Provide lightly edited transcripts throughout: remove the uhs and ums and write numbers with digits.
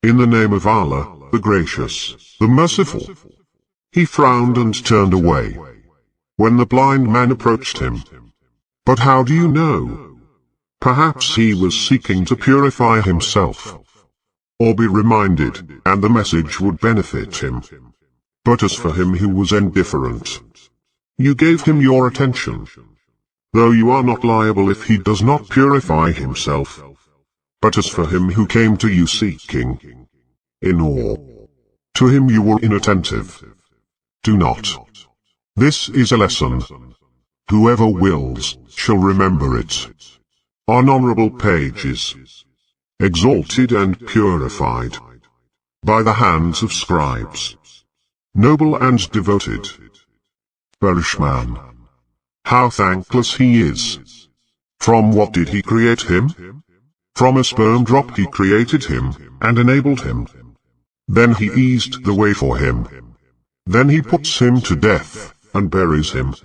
In the name of Allah, the Gracious, the Merciful. He frowned and turned away when the blind man approached him. But how do you know? Perhaps he was seeking to purify himself, or be reminded, and the message would benefit him. But as for him who was indifferent, you gave him your attention, though you are not liable if he does not purify himself. But as for him who came to you seeking, in awe, to him you were inattentive. Do not. This is a lesson. Whoever wills, shall remember it. On honorable pages, exalted and purified, by the hands of scribes, noble and devoted. Perishman, how thankless he is. From what did he create him? From a sperm drop he created him, and enabled him. Then he eased the way for him. Then he puts him to death, and buries him.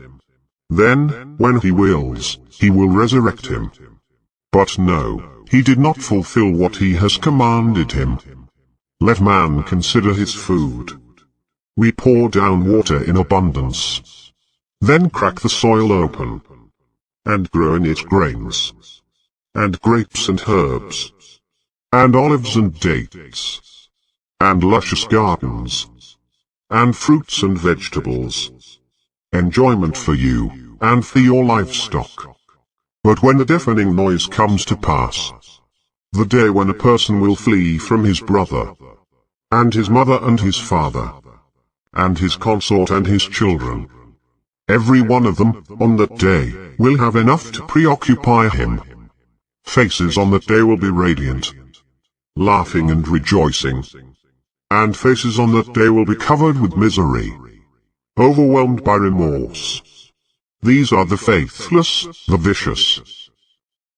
Then, when he wills, he will resurrect him. But no, he did not fulfill what he has commanded him. Let man consider his food. We pour down water in abundance, then crack the soil open, and grow in it grains, and grapes and herbs, and olives and dates, and luscious gardens, and fruits and vegetables, enjoyment for you, and for your livestock. But when the deafening noise comes to pass, the day when a person will flee from his brother, and his mother and his father, and his consort and his children, every one of them, on that day, will have enough to preoccupy him. Faces on that day will be radiant, laughing and rejoicing, and faces on that day will be covered with misery, overwhelmed by remorse. These are the faithless, the vicious,